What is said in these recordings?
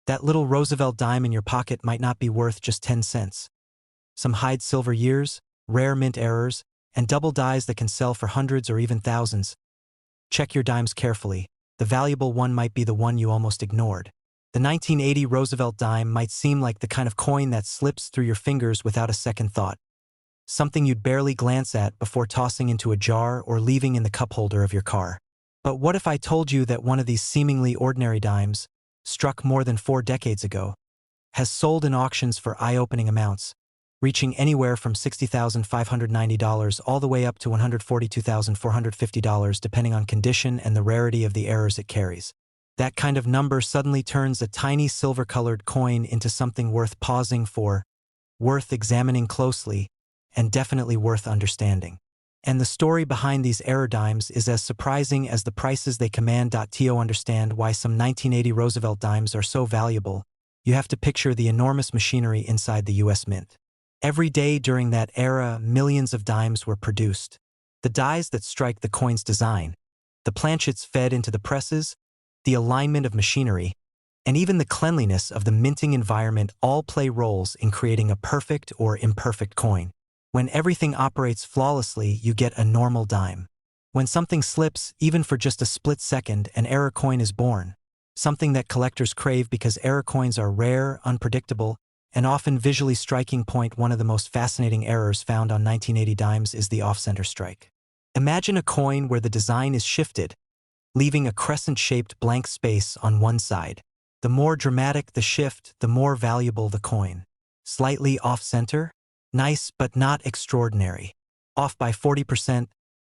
That little Roosevelt dime in your pocket might not be worth just 10 cents. Some hide silver years, rare mint errors, and double dies that can sell for hundreds or even thousands. Check your dimes carefully. The valuable one might be the one you almost ignored. The 1980 Roosevelt dime might seem like the kind of coin that slips through your fingers without a second thought. Something you'd barely glance at before tossing into a jar or leaving in the cup holder of your car. But what if I told you that one of these seemingly ordinary dimes, struck more than 4 decades ago, has sold in auctions for eye-opening amounts, reaching anywhere from $60,590 all the way up to $142,450 depending on condition and the rarity of the errors it carries? That kind of number suddenly turns a tiny silver-colored coin into something worth pausing for, worth examining closely, and definitely worth understanding. And the story behind these error dimes is as surprising as the prices they command. To understand why some 1980 Roosevelt dimes are so valuable, you have to picture the enormous machinery inside the U.S. Mint. Every day during that era, millions of dimes were produced. The dies that strike the coin's design, the planchets fed into the presses, the alignment of machinery, and even the cleanliness of the minting environment all play roles in creating a perfect or imperfect coin. When everything operates flawlessly, you get a normal dime. When something slips, even for just a split second, an error coin is born. Something that collectors crave because error coins are rare, unpredictable, and often visually striking. One of the most fascinating errors found on 1980 dimes is the off-center strike. Imagine a coin where the design is shifted, leaving a crescent-shaped blank space on one side. The more dramatic the shift, the more valuable the coin. Slightly off-center? Nice, but not extraordinary. Off by 40%,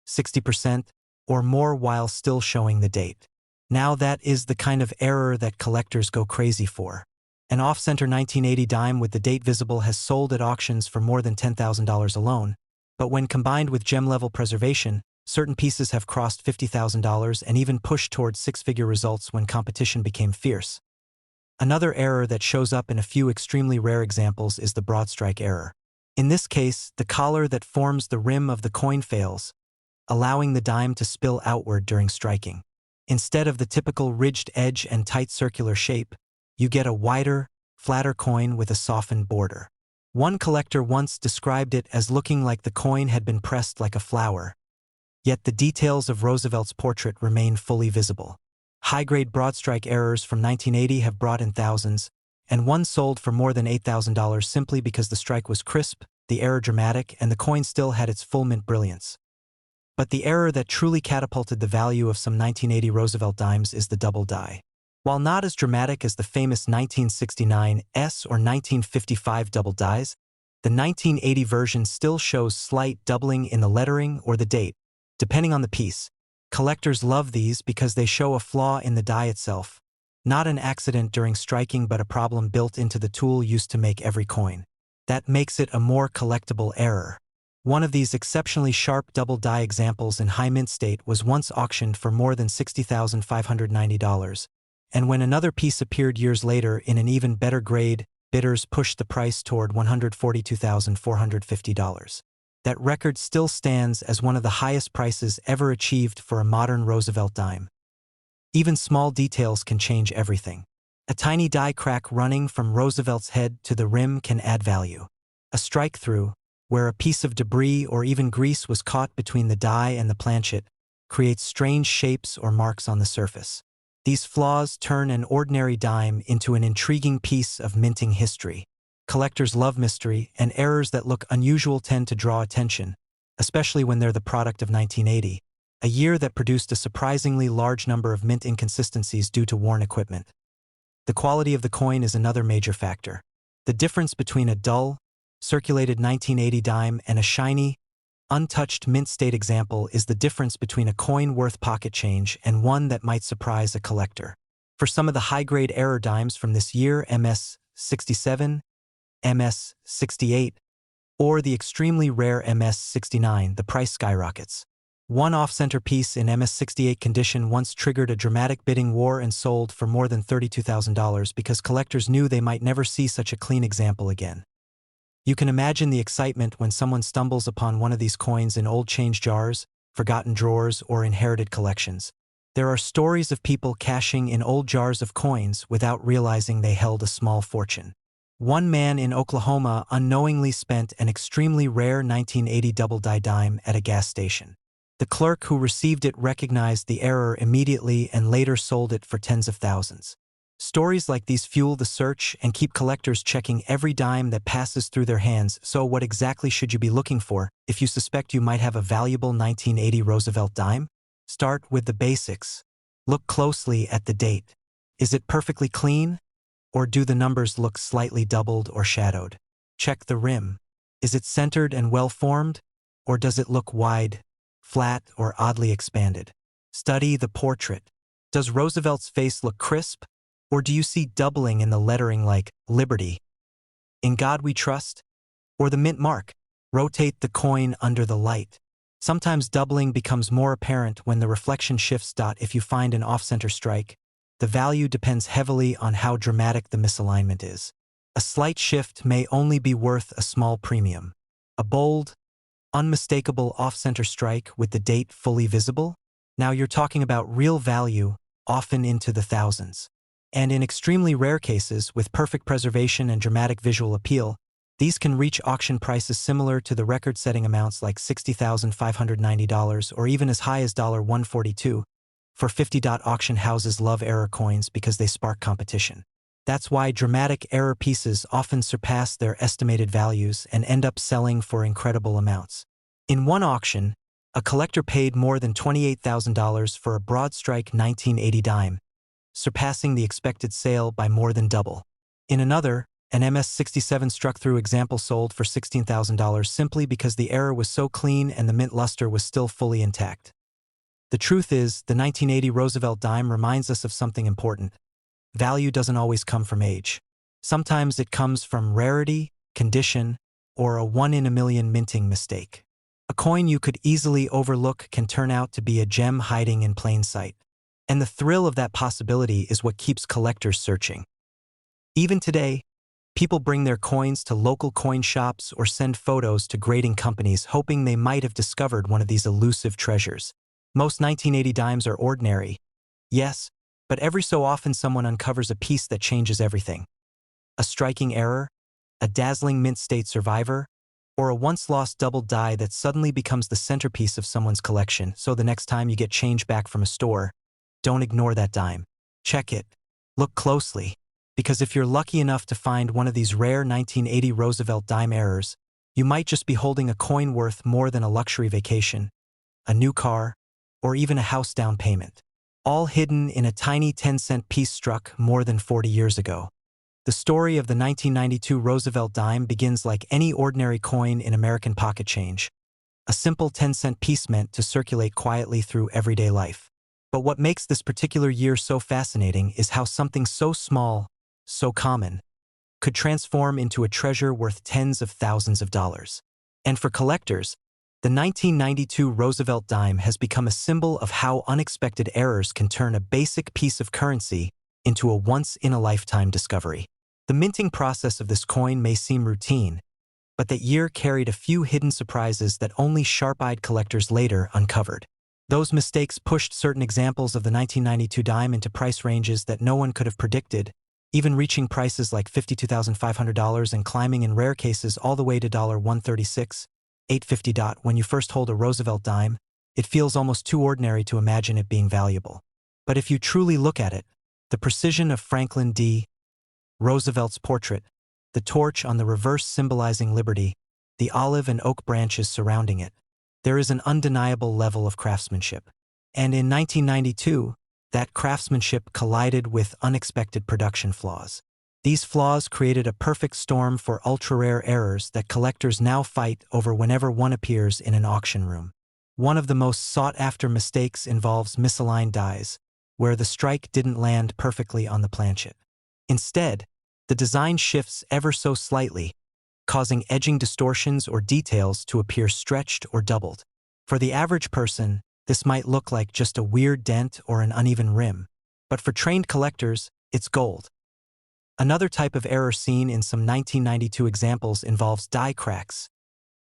60%, or more while still showing the date. Now that is the kind of error that collectors go crazy for. An off-center 1980 dime with the date visible has sold at auctions for more than $10,000 alone, but when combined with gem-level preservation, certain pieces have crossed $50,000 and even pushed towards six-figure results when competition became fierce. Another error that shows up in a few extremely rare examples is the broad strike error. In this case, the collar that forms the rim of the coin fails, allowing the dime to spill outward during striking. Instead of the typical ridged edge and tight circular shape, you get a wider, flatter coin with a softened border. One collector once described it as looking like the coin had been pressed like a flower. Yet the details of Roosevelt's portrait remain fully visible. High-grade broadstrike errors from 1980 have brought in thousands, and one sold for more than $8,000 simply because the strike was crisp, the error dramatic, and the coin still had its full mint brilliance. But the error that truly catapulted the value of some 1980 Roosevelt dimes is the double die. While not as dramatic as the famous 1969 S or 1955 double dies, the 1980 version still shows slight doubling in the lettering or the date, depending on the piece. Collectors love these because they show a flaw in the die itself, not an accident during striking but a problem built into the tool used to make every coin. That makes it a more collectible error. One of these exceptionally sharp double die examples in high mint state was once auctioned for more than $60,590, and when another piece appeared years later in an even better grade, bidders pushed the price toward $142,450. That record still stands as one of the highest prices ever achieved for a modern Roosevelt dime. Even small details can change everything. A tiny die crack running from Roosevelt's head to the rim can add value. A strike-through, where a piece of debris or even grease was caught between the die and the planchet, creates strange shapes or marks on the surface. These flaws turn an ordinary dime into an intriguing piece of minting history. Collectors love mystery, and errors that look unusual tend to draw attention, especially when they're the product of 1980, a year that produced a surprisingly large number of mint inconsistencies due to worn equipment. The quality of the coin is another major factor. The difference between a dull, circulated 1980 dime and a shiny, untouched mint state example is the difference between a coin worth pocket change and one that might surprise a collector. For some of the high-grade error dimes from this year, MS 67, MS 68, or the extremely rare MS 69, the price skyrockets. One off-center piece in MS 68 condition once triggered a dramatic bidding war and sold for more than $32,000 because collectors knew they might never see such a clean example again. You can imagine the excitement when someone stumbles upon one of these coins in old change jars, forgotten drawers, or inherited collections. There are stories of people cashing in old jars of coins without realizing they held a small fortune. One man in Oklahoma unknowingly spent an extremely rare 1980 double-die dime at a gas station. The clerk who received it recognized the error immediately and later sold it for tens of thousands. Stories like these fuel the search and keep collectors checking every dime that passes through their hands. So what exactly should you be looking for if you suspect you might have a valuable 1980 Roosevelt dime? Start with the basics. Look closely at the date. Is it perfectly clean? Or do the numbers look slightly doubled or shadowed? Check the rim. Is it centered and well-formed? Or does it look wide, flat, or oddly expanded? Study the portrait. Does Roosevelt's face look crisp? Or do you see doubling in the lettering like Liberty, In God We Trust, or the mint mark? Rotate the coin under the light. Sometimes doubling becomes more apparent when the reflection shifts. If you find an off-center strike, the value depends heavily on how dramatic the misalignment is. A slight shift may only be worth a small premium. A bold, unmistakable off-center strike with the date fully visible? Now you're talking about real value, often into the thousands. And in extremely rare cases, with perfect preservation and dramatic visual appeal, these can reach auction prices similar to the record-setting amounts like $60,590 or even as high as $142 for 50. Auction houses love error coins because they spark competition. That's why dramatic error pieces often surpass their estimated values and end up selling for incredible amounts. In one auction, a collector paid more than $28,000 for a broad strike 1980 dime, surpassing the expected sale by more than double. In another, an MS-67 struck-through example sold for $16,000 simply because the error was so clean and the mint luster was still fully intact. The truth is, the 1980 Roosevelt dime reminds us of something important. Value doesn't always come from age. Sometimes it comes from rarity, condition, or a one-in-a-million minting mistake. A coin you could easily overlook can turn out to be a gem hiding in plain sight. And the thrill of that possibility is what keeps collectors searching. Even today, people bring their coins to local coin shops or send photos to grading companies hoping they might have discovered one of these elusive treasures. Most 1980 dimes are ordinary, yes, but every so often someone uncovers a piece that changes everything. A striking error, a dazzling mint state survivor, or a once-lost double die that suddenly becomes the centerpiece of someone's collection. So the next time you get change back from a store, don't ignore that dime. Check it. Look closely. Because if you're lucky enough to find one of these rare 1980 Roosevelt dime errors, you might just be holding a coin worth more than a luxury vacation, a new car, or even a house down payment. All hidden in a tiny 10-cent piece struck more than 40 years ago. The story of the 1992 Roosevelt dime begins like any ordinary coin in American pocket change. A simple 10-cent piece meant to circulate quietly through everyday life. But what makes this particular year so fascinating is how something so small, so common, could transform into a treasure worth tens of thousands of dollars. And for collectors, the 1992 Roosevelt dime has become a symbol of how unexpected errors can turn a basic piece of currency into a once-in-a-lifetime discovery. The minting process of this coin may seem routine, but that year carried a few hidden surprises that only sharp-eyed collectors later uncovered. Those mistakes pushed certain examples of the 1992 dime into price ranges that no one could have predicted, even reaching prices like $52,500 and climbing in rare cases all the way to $136, $850. When you first hold a Roosevelt dime, it feels almost too ordinary to imagine it being valuable. But if you truly look at it, the precision of Franklin D. Roosevelt's portrait, the torch on the reverse symbolizing liberty, the olive and oak branches surrounding it, there is an undeniable level of craftsmanship. And in 1992, that craftsmanship collided with unexpected production flaws. These flaws created a perfect storm for ultra-rare errors that collectors now fight over whenever one appears in an auction room. One of the most sought-after mistakes involves misaligned dies, where the strike didn't land perfectly on the planchet. Instead, the design shifts ever so slightly, causing edging distortions or details to appear stretched or doubled. For the average person, this might look like just a weird dent or an uneven rim, but for trained collectors, it's gold. Another type of error seen in some 1992 examples involves die cracks,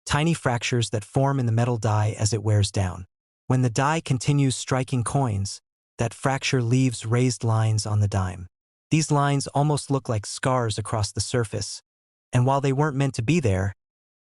tiny fractures that form in the metal die as it wears down. When the die continues striking coins, That fracture leaves raised lines on the dime. These lines almost look like scars across the surface, and while they weren't meant to be there,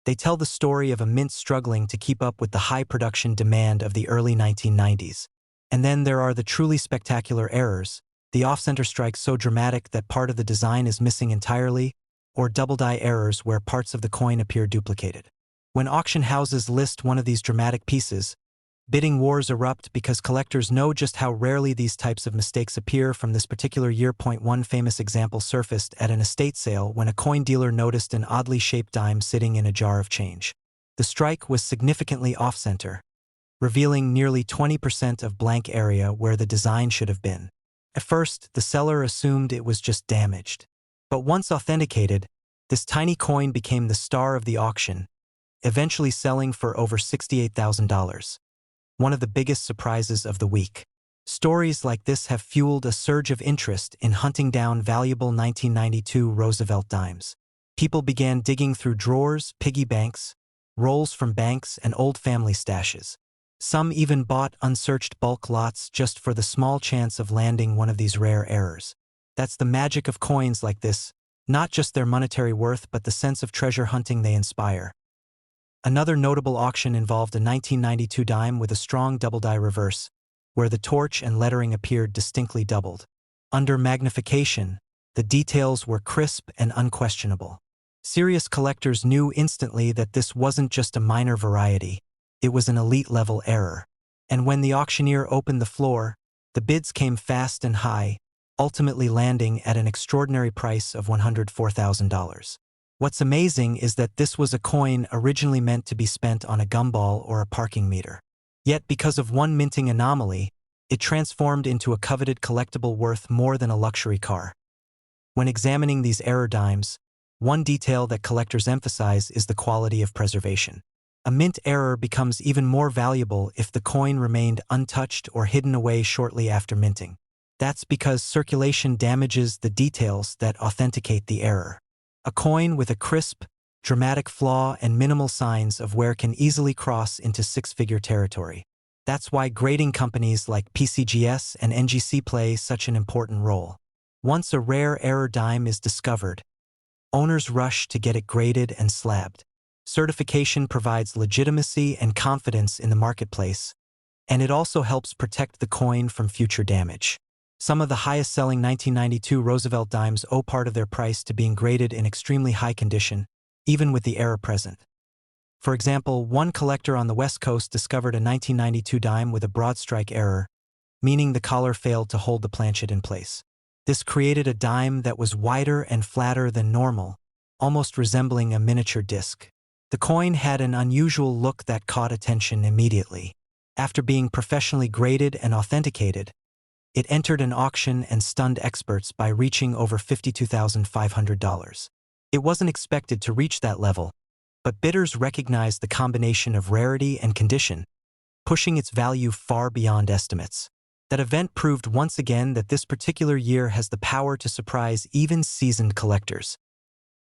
they tell the story of a mint struggling to keep up with the high production demand of the early 1990s. And then there are the truly spectacular errors, the off-center strikes so dramatic that part of the design is missing entirely, or double-die errors where parts of the coin appear duplicated. When auction houses list one of these dramatic pieces, bidding wars erupt because collectors know just how rarely these types of mistakes appear. From this particular year, one famous example surfaced at an estate sale when a coin dealer noticed an oddly shaped dime sitting in a jar of change. The strike was significantly off-center, revealing nearly 20% of blank area where the design should have been. At first, the seller assumed it was just damaged. But once authenticated, this tiny coin became the star of the auction, eventually selling for over $68,000. One of the biggest surprises of the week. Stories like this have fueled a surge of interest in hunting down valuable 1992 Roosevelt dimes. People began digging through drawers, piggy banks, rolls from banks, and old family stashes. Some even bought unsearched bulk lots just for the small chance of landing one of these rare errors. That's the magic of coins like this, not just their monetary worth but the sense of treasure hunting they inspire. Another notable auction involved a 1992 dime with a strong double-die reverse, where the torch and lettering appeared distinctly doubled. Under magnification, the details were crisp and unquestionable. Serious collectors knew instantly that this wasn't just a minor variety, it was an elite-level error. And when the auctioneer opened the floor, the bids came fast and high, ultimately landing at an extraordinary price of $104,000. What's amazing is that this was a coin originally meant to be spent on a gumball or a parking meter. Yet because of one minting anomaly, it transformed into a coveted collectible worth more than a luxury car. When examining these error dimes, one detail that collectors emphasize is the quality of preservation. A mint error becomes even more valuable if the coin remained untouched or hidden away shortly after minting. That's because circulation damages the details that authenticate the error. A coin with a crisp, dramatic flaw and minimal signs of wear can easily cross into six-figure territory. That's why grading companies like PCGS and NGC play such an important role. Once a rare error dime is discovered, owners rush to get it graded and slabbed. Certification provides legitimacy and confidence in the marketplace, and it also helps protect the coin from future damage. Some of the highest-selling 1992 Roosevelt dimes owe part of their price to being graded in extremely high condition, even with the error present. For example, one collector on the West Coast discovered a 1992 dime with a broad strike error, meaning the collar failed to hold the planchet in place. This created a dime that was wider and flatter than normal, almost resembling a miniature disc. The coin had an unusual look that caught attention immediately. After being professionally graded and authenticated, it entered an auction and stunned experts by reaching over $52,500. It wasn't expected to reach that level, but bidders recognized the combination of rarity and condition, pushing its value far beyond estimates. That event proved once again that this particular year has the power to surprise even seasoned collectors.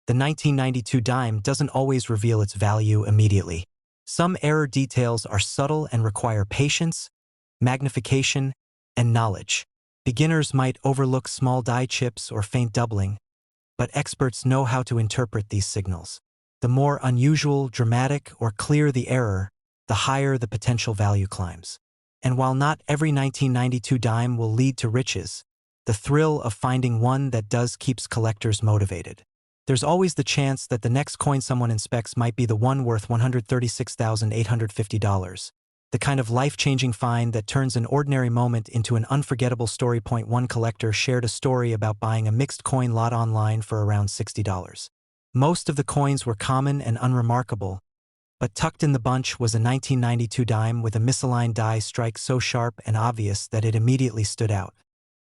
The 1992 dime doesn't always reveal its value immediately. Some error details are subtle and require patience, magnification, and knowledge. Beginners might overlook small die chips or faint doubling, but experts know how to interpret these signals. The more unusual, dramatic, or clear the error, the higher the potential value climbs. And while not every 1992 dime will lead to riches, the thrill of finding one that does keeps collectors motivated. There's always the chance that the next coin someone inspects might be the one worth $136,850. The kind of life-changing find that turns an ordinary moment into an unforgettable story. One collector shared a story about buying a mixed coin lot online for around $60. Most of the coins were common and unremarkable, but tucked in the bunch was a 1992 dime with a misaligned die strike so sharp and obvious that it immediately stood out.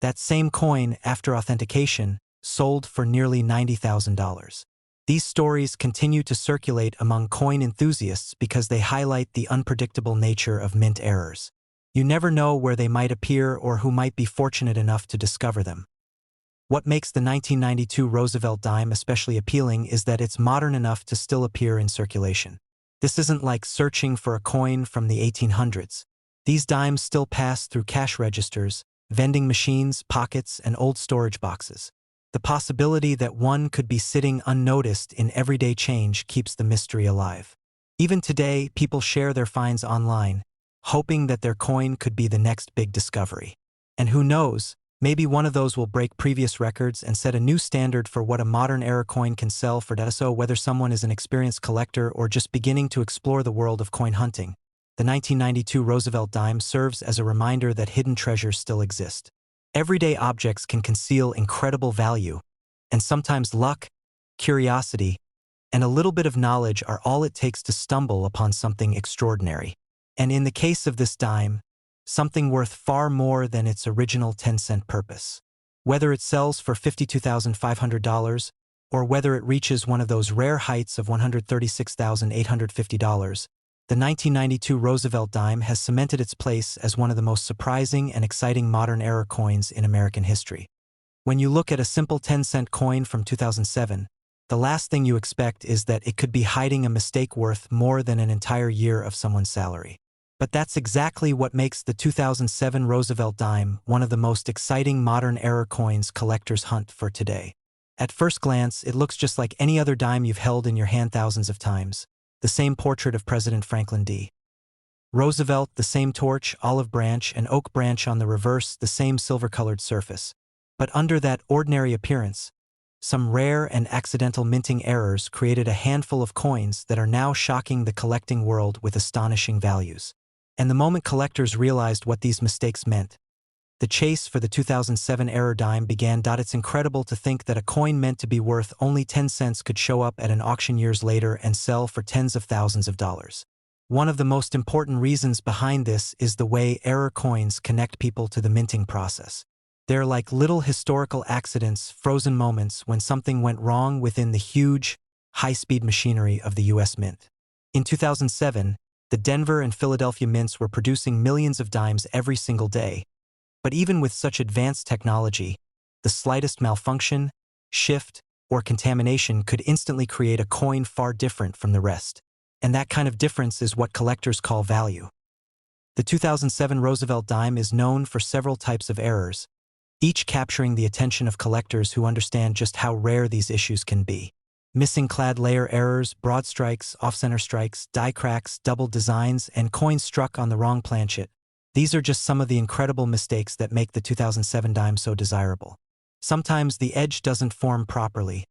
That same coin, after authentication, sold for nearly $90,000. These stories continue to circulate among coin enthusiasts because they highlight the unpredictable nature of mint errors. You never know where they might appear or who might be fortunate enough to discover them. What makes the 1992 Roosevelt dime especially appealing is that it's modern enough to still appear in circulation. This isn't like searching for a coin from the 1800s. These dimes still pass through cash registers, vending machines, pockets, and old storage boxes. The possibility that one could be sitting unnoticed in everyday change keeps the mystery alive. Even today, people share their finds online, hoping that their coin could be the next big discovery. And who knows, maybe one of those will break previous records and set a new standard for what a modern-era coin can sell for. So whether someone is an experienced collector or just beginning to explore the world of coin hunting, the 1992 Roosevelt dime serves as a reminder that hidden treasures still exist. Everyday objects can conceal incredible value, and sometimes luck, curiosity, and a little bit of knowledge are all it takes to stumble upon something extraordinary. And in the case of this dime, something worth far more than its original 10-cent purpose. Whether it sells for $52,500 or whether it reaches one of those rare heights of $136,850, the 1992 Roosevelt dime has cemented its place as one of the most surprising and exciting modern-era coins in American history. When you look at a simple 10-cent coin from 2007, the last thing you expect is that it could be hiding a mistake worth more than an entire year of someone's salary. But that's exactly what makes the 2007 Roosevelt dime one of the most exciting modern-era coins collectors hunt for today. At first glance, it looks just like any other dime you've held in your hand thousands of times. The same portrait of President Franklin D. Roosevelt, the same torch, olive branch, and oak branch on the reverse, the same silver-colored surface. But under that ordinary appearance, some rare and accidental minting errors created a handful of coins that are now shocking the collecting world with astonishing values. And the moment collectors realized what these mistakes meant, the chase for the 2007 error dime began. It's incredible to think that a coin meant to be worth only 10 cents could show up at an auction years later and sell for tens of thousands of dollars. One of the most important reasons behind this is the way error coins connect people to the minting process. They're like little historical accidents, frozen moments when something went wrong within the huge, high-speed machinery of the U.S. Mint. In 2007, the Denver and Philadelphia mints were producing millions of dimes every single day. But even with such advanced technology, the slightest malfunction, shift, or contamination could instantly create a coin far different from the rest. And that kind of difference is what collectors call value. The 2007 Roosevelt dime is known for several types of errors, each capturing the attention of collectors who understand just how rare these issues can be. Missing clad layer errors, broad strikes, off-center strikes, die cracks, double designs, and coins struck on the wrong planchet. These are just some of the incredible mistakes that make the 2007 dime so desirable. Sometimes the edge doesn't form properly,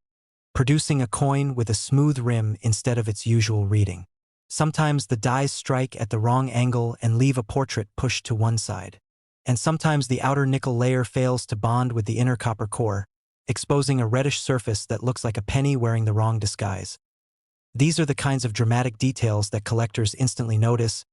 producing a coin with a smooth rim instead of its usual reading. Sometimes the dies strike at the wrong angle and leave a portrait pushed to one side. And sometimes the outer nickel layer fails to bond with the inner copper core, exposing a reddish surface that looks like a penny wearing the wrong disguise. These are the kinds of dramatic details that collectors instantly notice,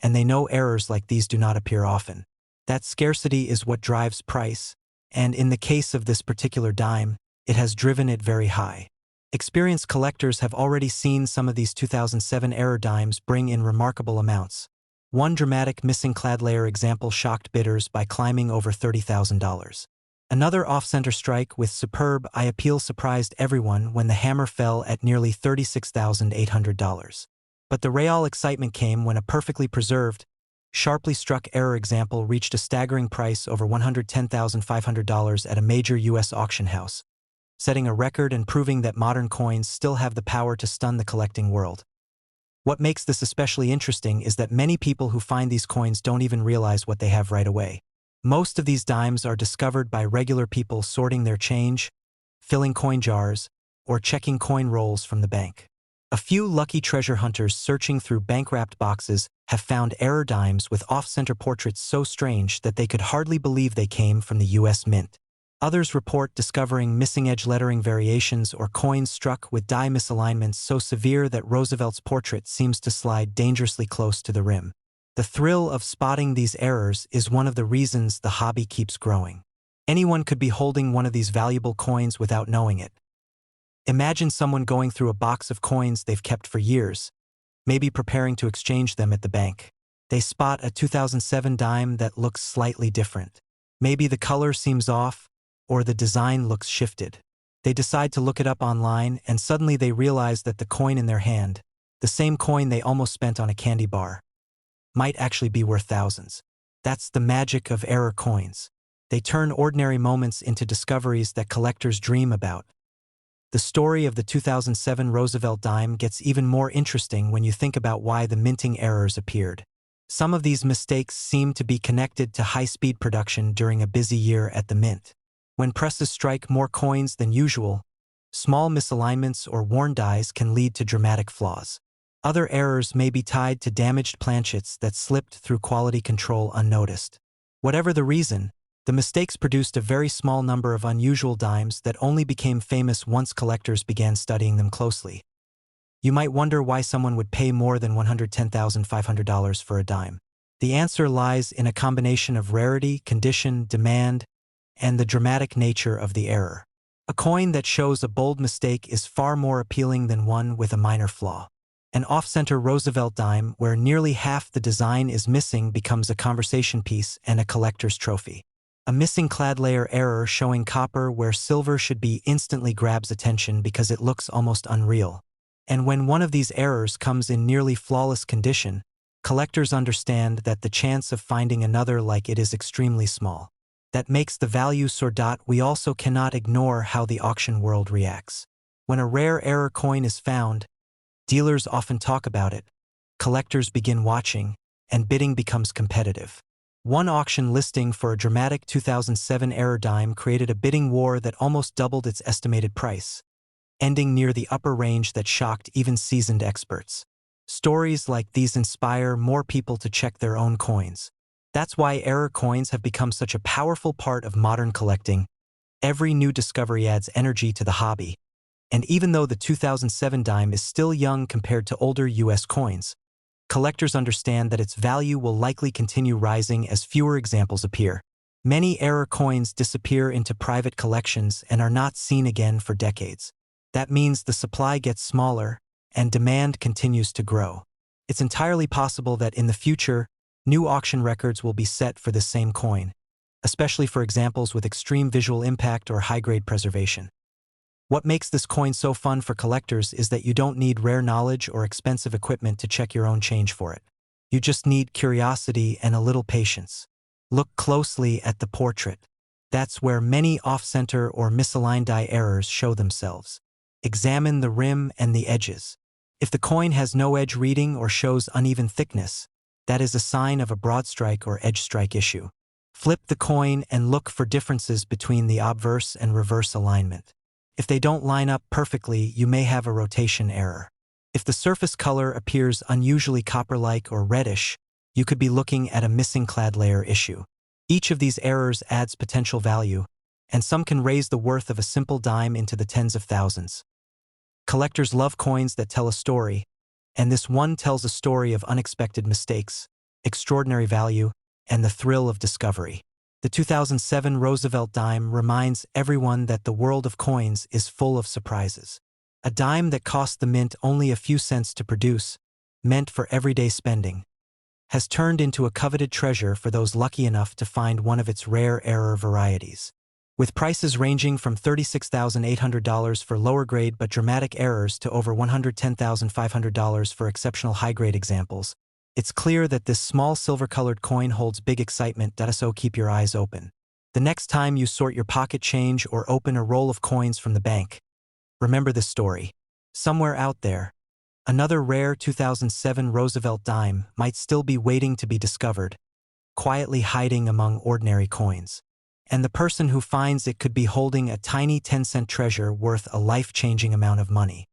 and they know errors like these do not appear often. That scarcity is what drives price, and in the case of this particular dime, it has driven it very high. Experienced collectors have already seen some of these 2007 error dimes bring in remarkable amounts. One dramatic missing clad layer example shocked bidders by climbing over $30,000. Another off-center strike with superb eye appeal surprised everyone when the hammer fell at nearly $36,800. But the real excitement came when a perfectly preserved, sharply struck error example reached a staggering price over $110,500 at a major U.S. auction house, setting a record and proving that modern coins still have the power to stun the collecting world. What makes this especially interesting is that many people who find these coins don't even realize what they have right away. Most of these dimes are discovered by regular people sorting their change, filling coin jars, or checking coin rolls from the bank. A few lucky treasure hunters searching through bank-wrapped boxes have found error dimes with off-center portraits so strange that they could hardly believe they came from the U.S. Mint. Others report discovering missing edge lettering variations or coins struck with die misalignments so severe that Roosevelt's portrait seems to slide dangerously close to the rim. The thrill of spotting these errors is one of the reasons the hobby keeps growing. Anyone could be holding one of these valuable coins without knowing it. Imagine someone going through a box of coins they've kept for years, maybe preparing to exchange them at the bank. They spot a 2007 dime that looks slightly different. Maybe the color seems off, or the design looks shifted. They decide to look it up online, and suddenly they realize that the coin in their hand, the same coin they almost spent on a candy bar, might actually be worth thousands. That's the magic of error coins. They turn ordinary moments into discoveries that collectors dream about. The story of the 2007 Roosevelt dime gets even more interesting when you think about why the minting errors appeared. Some of these mistakes seem to be connected to high-speed production during a busy year at the mint. When presses strike more coins than usual, small misalignments or worn dies can lead to dramatic flaws. Other errors may be tied to damaged planchets that slipped through quality control unnoticed. Whatever the reason, the mistakes produced a very small number of unusual dimes that only became famous once collectors began studying them closely. You might wonder why someone would pay more than $110,500 for a dime. The answer lies in a combination of rarity, condition, demand, and the dramatic nature of the error. A coin that shows a bold mistake is far more appealing than one with a minor flaw. An off-center Roosevelt dime where nearly half the design is missing becomes a conversation piece and a collector's trophy. A missing clad layer error showing copper where silver should be instantly grabs attention because it looks almost unreal. And when one of these errors comes in nearly flawless condition, collectors understand that the chance of finding another like it is extremely small. That makes the value soar. We also cannot ignore how the auction world reacts. When a rare error coin is found, dealers often talk about it, collectors begin watching, and bidding becomes competitive. One auction listing for a dramatic 2007 error dime created a bidding war that almost doubled its estimated price, ending near the upper range that shocked even seasoned experts. Stories like these inspire more people to check their own coins. That's why error coins have become such a powerful part of modern collecting. Every new discovery adds energy to the hobby. And even though the 2007 dime is still young compared to older US coins, collectors understand that its value will likely continue rising as fewer examples appear. Many error coins disappear into private collections and are not seen again for decades. That means the supply gets smaller and demand continues to grow. It's entirely possible that in the future, new auction records will be set for this same coin, especially for examples with extreme visual impact or high-grade preservation. What makes this coin so fun for collectors is that you don't need rare knowledge or expensive equipment to check your own change for it. You just need curiosity and a little patience. Look closely at the portrait. That's where many off-center or misaligned die errors show themselves. Examine the rim and the edges. If the coin has no edge reading or shows uneven thickness, that is a sign of a broad strike or edge strike issue. Flip the coin and look for differences between the obverse and reverse alignment. If they don't line up perfectly, you may have a rotation error. If the surface color appears unusually copper-like or reddish, you could be looking at a missing clad layer issue. Each of these errors adds potential value, and some can raise the worth of a simple dime into the tens of thousands. Collectors love coins that tell a story, and this one tells a story of unexpected mistakes, extraordinary value, and the thrill of discovery. The 2007 Roosevelt dime reminds everyone that the world of coins is full of surprises. A dime that cost the mint only a few cents to produce, meant for everyday spending, has turned into a coveted treasure for those lucky enough to find one of its rare error varieties. With prices ranging from $36,800 for lower-grade but dramatic errors to over $110,500 for exceptional high-grade examples, it's clear that this small silver-colored coin holds big excitement, so keep your eyes open. The next time you sort your pocket change or open a roll of coins from the bank, remember this story. Somewhere out there, another rare 2007 Roosevelt dime might still be waiting to be discovered, quietly hiding among ordinary coins. And the person who finds it could be holding a tiny 10-cent treasure worth a life-changing amount of money.